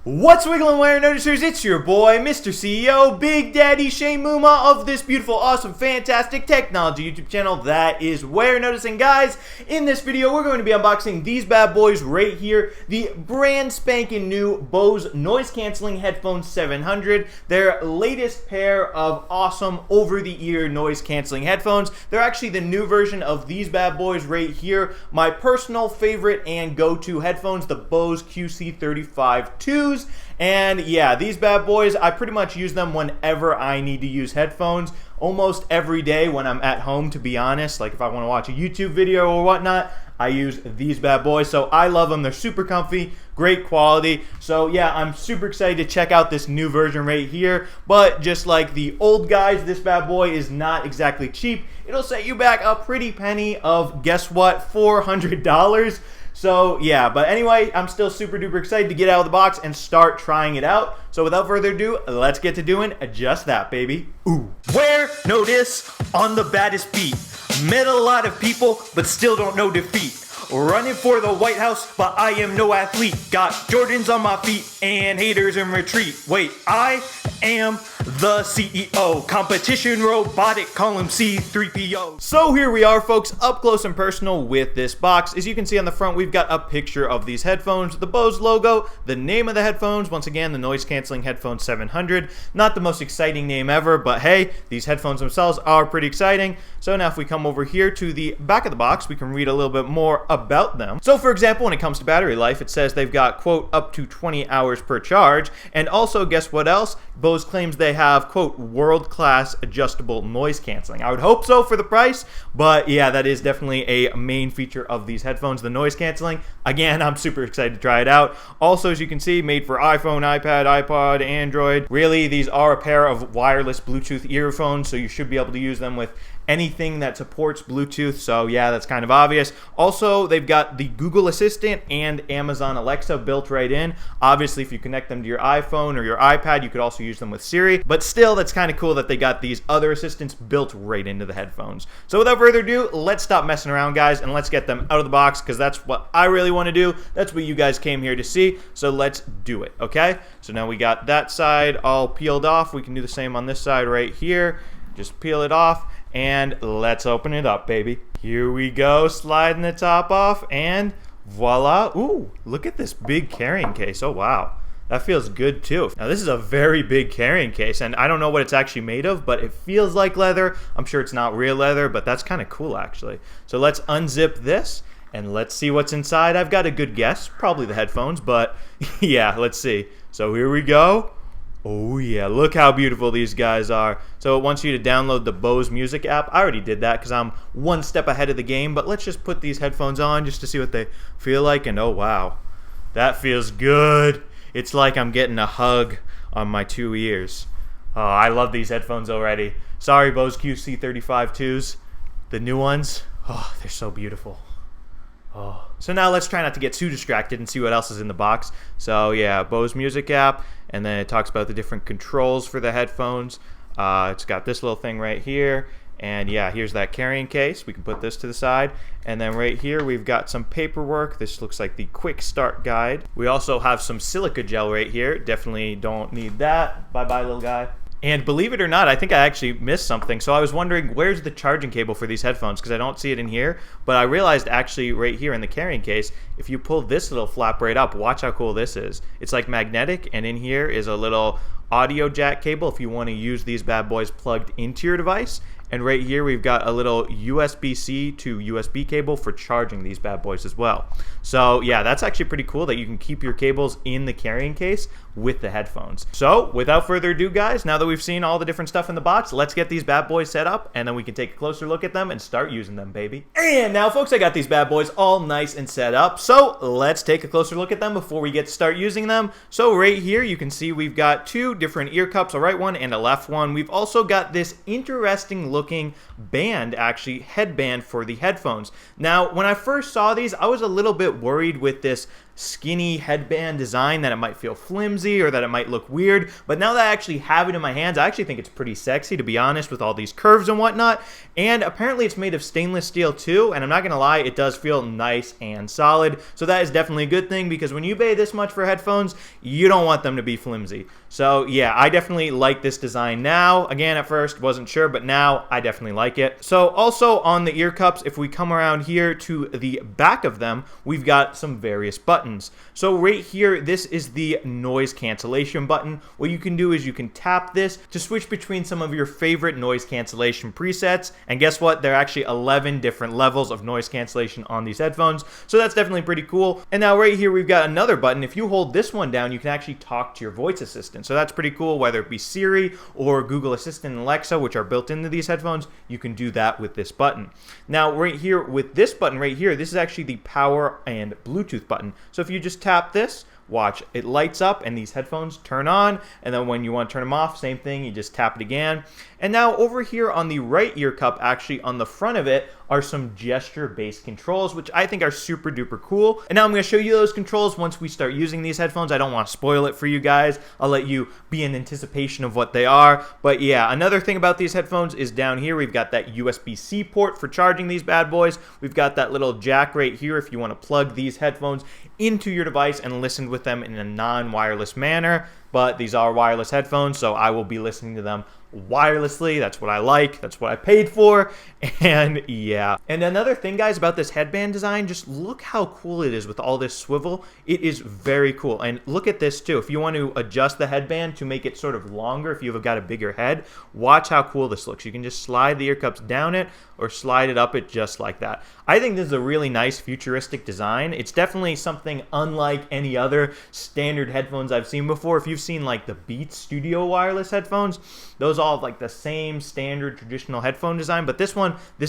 What's wiggling, Warenoticers? It's your boy, Mr. CEO, Big Daddy Shane Mumma of this beautiful, awesome, fantastic technology YouTube channel that is Warenotice. And guys, in this video, we're going to be unboxing these bad boys right here, the brand spanking new Bose noise canceling headphones 700, their latest pair of awesome over-the-ear noise canceling headphones. They're actually the new version of these bad boys right here, my personal favorite and go-to headphones, the Bose QC35-2s. And yeah, these bad boys, I pretty much use them whenever I need to use headphones. Almost every day when I'm at home, to be honest. Like if I want to watch a YouTube video or whatnot, I use these bad boys. So I love them. They're super comfy, great quality. So yeah, I'm super excited to check out this new version right here. But just like the old guys, this bad boy is not exactly cheap. It'll set you back a pretty penny of, guess what, $400. So yeah, but anyway, I'm still super duper excited to get out of the box and start trying it out. So without further ado, let's get to doing just that, baby. Ooh. Warenotice on the baddest beat. Met a lot of people, but still don't know defeat. Running for the White House, but I am no athlete. Got Jordans on my feet and haters in retreat. Wait, I am the CEO. Competition robotic, call him C3PO. So here we are, folks, up close and personal with this box. As you can see on the front, we've got a picture of these headphones, the Bose logo, the name of the headphones, once again, the noise canceling headphones 700. Not the most exciting name ever, but hey, these headphones themselves are pretty exciting. So now if we come over here to the back of the box, we can read a little bit more about them. So for example, when it comes to battery life, it says they've got, quote, up to 20 hours per charge. And also, guess what else? Bose claims they have, quote, world-class adjustable noise canceling. I would hope so for the price, but yeah, that is definitely a main feature of these headphones, the noise canceling. Again, I'm super excited to try it out. Also, as you can see, made for iPhone, iPad, iPod, Android. Really, these are a pair of wireless Bluetooth earphones, so you should be able to use them with anything that supports Bluetooth, so yeah, that's kind of obvious. Also, they've got the Google Assistant and Amazon Alexa built right in. Obviously, if you connect them to your iPhone or your iPad, you could also use them with Siri, but still, that's kind of cool that they got these other assistants built right into the headphones. So without further ado, let's stop messing around, guys, and let's get them out of the box, because that's what I really want to do. That's what you guys came here to see, so let's do it, okay? So now we got that side all peeled off. We can do the same on this side right here. Just peel it off. And let's open it up, baby. Here we go, sliding the top off, and voila. Ooh, look at this big carrying case. Oh, wow. That feels good, too. Now, this is a very big carrying case, and I don't know what it's actually made of, but it feels like leather. I'm sure it's not real leather, but that's kind of cool, actually. So let's unzip this, and let's see what's inside. I've got a good guess, probably the headphones, but yeah, let's see. So here we go. Oh yeah, look how beautiful these guys are. So it wants you to download the Bose music app. I already did that because I'm one step ahead of the game, but let's just put these headphones on just to see what they feel like, and oh wow, that feels good. It's like I'm getting a hug on my two ears. Oh, I love these headphones already. Sorry, Bose QC35-2s. The new ones, oh, they're so beautiful. Oh. So now let's try not to get too distracted and see what else is in the box. So yeah, Bose music app, and then it talks about the different controls for the headphones. It's got this little thing right here, and yeah, here's that carrying case. We can put this to the side, and then right here we've got some paperwork. This looks like the quick start guide. We also have some silica gel right here. Definitely don't need that. Bye-bye, little guy. And believe it or not, I think I actually missed something. So I was wondering, where's the charging cable for these headphones? Because I don't see it in here. But I realized actually right here in the carrying case, if you pull this little flap right up, watch how cool this is. It's like magnetic, and in here is a little audio jack cable if you want to use these bad boys plugged into your device. And right here we've got a little USB-C to USB cable for charging these bad boys as well. So yeah, that's actually pretty cool that you can keep your cables in the carrying case with the headphones. So without further ado, guys, now that we've seen all the different stuff in the box, let's get these bad boys set up, and then we can take a closer look at them and start using them, baby. And now, folks, I got these bad boys all nice and set up, so let's take a closer look at them before we get to start using them. So right here you can see we've got two different ear cups, a right one and a left one. We've also got this interesting looking band, actually headband for the headphones. Now when I first saw these, I was a little bit worried with this skinny headband design that it might feel flimsy or that it might look weird. But now that I actually have it in my hands, I actually think it's pretty sexy, to be honest, with all these curves and whatnot. And apparently it's made of stainless steel too, and I'm not gonna lie, it does feel nice and solid. So that is definitely a good thing, because when you pay this much for headphones, you don't want them to be flimsy. So yeah, I definitely like this design now. Again, at first wasn't sure, but now I definitely like it. So also on the ear cups, if we come around here to the back of them, we've got some various buttons. So right here, this is the noise cancellation button. What you can do is you can tap this to switch between some of your favorite noise cancellation presets. And guess what? There are actually 11 different levels of noise cancellation on these headphones. So that's definitely pretty cool. And now right here, we've got another button. If you hold this one down, you can actually talk to your voice assistant. So that's pretty cool, whether it be Siri or Google Assistant and Alexa, which are built into these headphones, you can do that with this button. Now right here with this button right here, this is actually the power and Bluetooth button. So if you just tap this, watch, it lights up and these headphones turn on, and then when you want to turn them off, same thing, you just tap it again. And now over here on the right ear cup, actually on the front of it, are some gesture-based controls, which I think are super duper cool. And now I'm going to show you those controls once we start using these headphones. I don't want to spoil it for you guys. I'll let you be in anticipation of what they are. But yeah, another thing about these headphones is down here, we've got that USB-C port for charging these bad boys. We've got that little jack right here if you want to plug these headphones into your device and listen with them in a non-wireless manner. But these are wireless headphones, so I will be listening to them wirelessly. That's what I like. That's what I paid for. And yeah. And another thing, guys, about this headband design, just look how cool it is with all this swivel. It is very cool. And look at this too. If you want to adjust the headband to make it sort of longer, if you've got a bigger head, watch how cool this looks. You can just slide the ear cups down it or slide it up it just like that. I think this is a really nice futuristic design. It's definitely something unlike any other standard headphones I've seen before. If you've seen like the Beats Studio wireless headphones, those all have like the same standard traditional headphone design, but this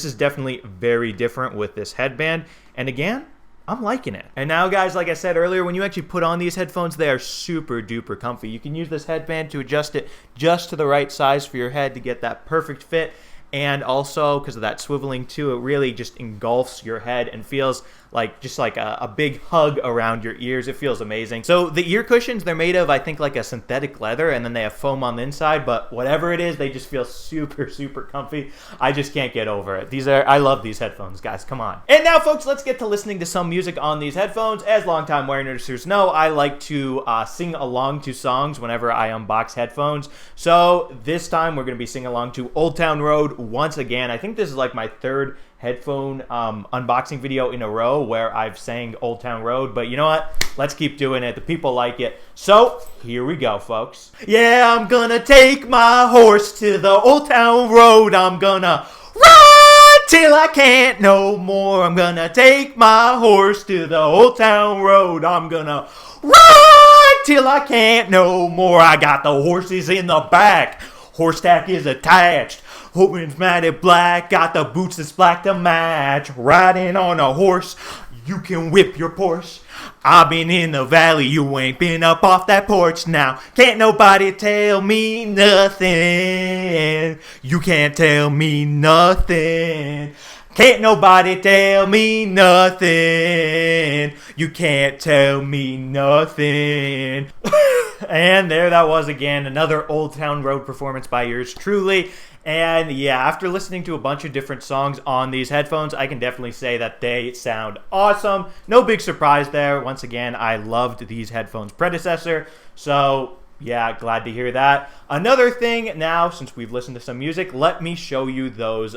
is definitely very different with this headband. And again, I'm liking it. And now, guys, like I said earlier, when you actually put on these headphones, they are super duper comfy. You can use this headband to adjust it just to the right size for your head to get that perfect fit. And also, because of that swiveling too, it really just engulfs your head and feels like just like a big hug around your ears. It feels amazing. So the ear cushions, they're made of, I think, like a synthetic leather, and then they have foam on the inside, but whatever it is, they just feel super, super comfy. I just can't get over it. I love these headphones, guys. Come on. And now, folks, let's get to listening to some music on these headphones. As longtime Warenoticers know, I like to sing along to songs whenever I unbox headphones. So this time, we're going to be singing along to Old Town Road once again. I think this is like my third headphone unboxing video in a row where I've sang Old Town Road, but you know what? Let's keep doing it. The people like it. So here we go, folks. Yeah, I'm gonna take my horse to the Old Town Road. I'm gonna ride till I can't no more. I'm gonna take my horse to the Old Town Road. I'm gonna ride till I can't no more. I got the horses in the back. Horse tack is attached. Horns matted black, got the boots that's black to match. Riding on a horse, you can whip your Porsche. I've been in the valley, you ain't been up off that porch now. Can't nobody tell me nothing. You can't tell me nothing. Can't nobody tell me nothing. You can't tell me nothing. And there that was again, another Old Town Road performance by yours truly. And yeah, after listening to a bunch of different songs on these headphones, I can definitely say that they sound awesome. No big surprise there. Once again, I loved these headphones' predecessor. So yeah, glad to hear that. Another thing now, since we've listened to some music, let me show you those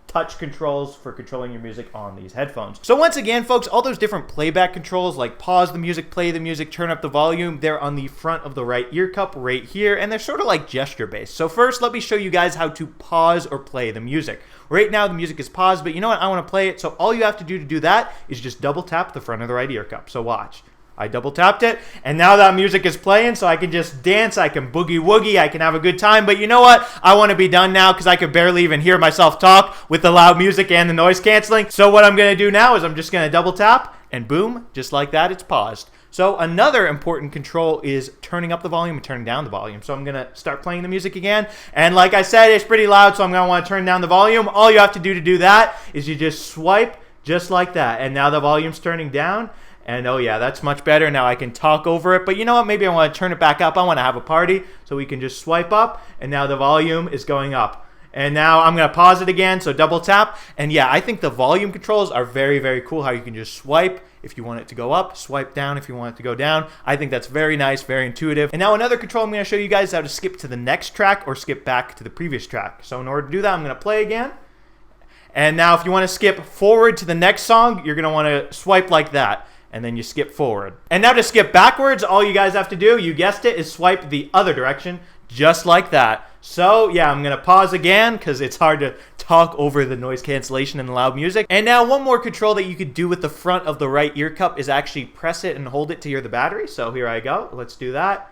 touch controls for controlling your music on these headphones. So once again, folks, all those different playback controls like pause the music, play the music, turn up the volume, they're on the front of the right ear cup right here, and they're sort of like gesture based. So first, let me show you guys how to pause or play the music. Right now, the music is paused, but you know what? I want to play it. So all you have to do that is just double tap the front of the right ear cup. So watch. I double tapped it, and now that music is playing, so I can just dance, I can boogie woogie, I can have a good time. But you know what? I want to be done now because I could barely even hear myself talk with the loud music and the noise canceling. So what I'm going to do now is I'm just going to double tap, and boom, just like that, it's paused. So another important control is turning up the volume and turning down the volume. So I'm going to start playing the music again. And like I said, it's pretty loud, so I'm going to want to turn down the volume. All you have to do that is you just swipe just like that. And now the volume's turning down. And oh yeah, that's much better. Now I can talk over it. But you know what? Maybe I want to turn it back up. I want to have a party. So we can just swipe up, and now the volume is going up. And now I'm going to pause it again, so double tap. And yeah, I think the volume controls are very, very cool, how you can just swipe if you want it to go up, swipe down if you want it to go down. I think that's very nice, very intuitive. And now another control I'm going to show you guys is how to skip to the next track or skip back to the previous track. So in order to do that, I'm going to play again. And now if you want to skip forward to the next song, you're going to want to swipe like that. And then you skip forward. And now to skip backwards, all you guys have to do, you guessed it, is swipe the other direction, just like that. So yeah, I'm gonna pause again because it's hard to talk over the noise cancellation and the loud music. And now one more control that you could do with the front of the right ear cup is actually press it and hold it to hear the battery. So here I go, let's do that.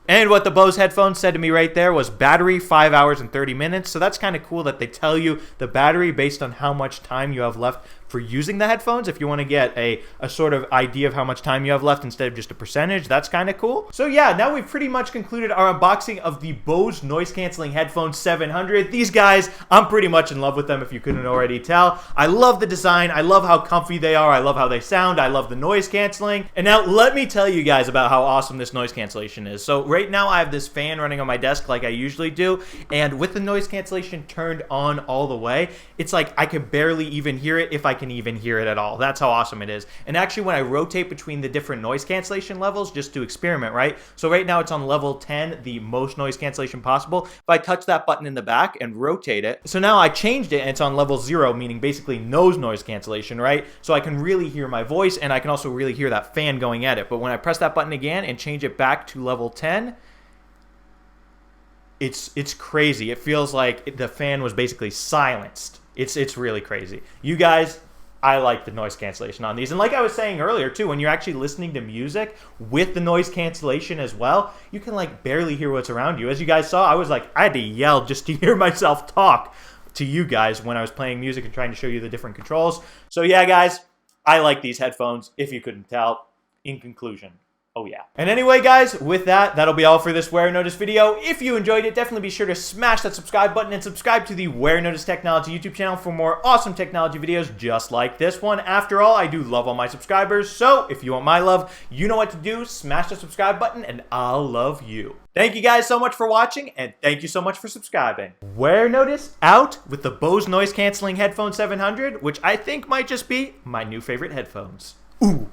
And what the Bose headphones said to me right there was battery 5 hours and 30 minutes. So that's kind of cool that they tell you the battery based on how much time you have left for using the headphones. If you want to get a sort of idea of how much time you have left instead of just a percentage, that's kind of cool. So yeah, now we've pretty much concluded our unboxing of the Bose noise canceling headphones 700. These guys, I'm pretty much in love with them if you couldn't already tell. I love the design. I love how comfy they are. I love how they sound. I love the noise canceling. And now let me tell you guys about how awesome this noise cancellation is. So right now I have this fan running on my desk like I usually do. And with the noise cancellation turned on all the way, it's like I can barely even hear it if I can even hear it at all. That's how awesome it is. And actually when I rotate between the different noise cancellation levels just to experiment, right? So right now it's on level 10, the most noise cancellation possible. If I touch that button in the back and rotate it, so now I changed it and it's on level 0, meaning basically no noise cancellation, right? So I can really hear my voice and I can also really hear that fan going at it. But when I press that button again and change it back to level 10, it's crazy. It feels like the fan was basically silenced. It's really crazy. You guys, I like the noise cancellation on these. And like I was saying earlier too, when you're actually listening to music with the noise cancellation as well, you can like barely hear what's around you. As you guys saw, I had to yell just to hear myself talk to you guys when I was playing music and trying to show you the different controls. So yeah, guys, I like these headphones, if you couldn't tell. In conclusion, oh yeah. And anyway, guys, with that, that'll be all for this Warenotice video. If you enjoyed it, definitely be sure to smash that subscribe button and subscribe to the Warenotice Technology YouTube channel for more awesome technology videos just like this one. After all, I do love all my subscribers, so if you want my love, you know what to do. Smash the subscribe button and I'll love you. Thank you guys so much for watching, and thank you so much for subscribing. Warenotice out with the Bose Noise Cancelling Headphone 700, which I think might just be my new favorite headphones. Ooh.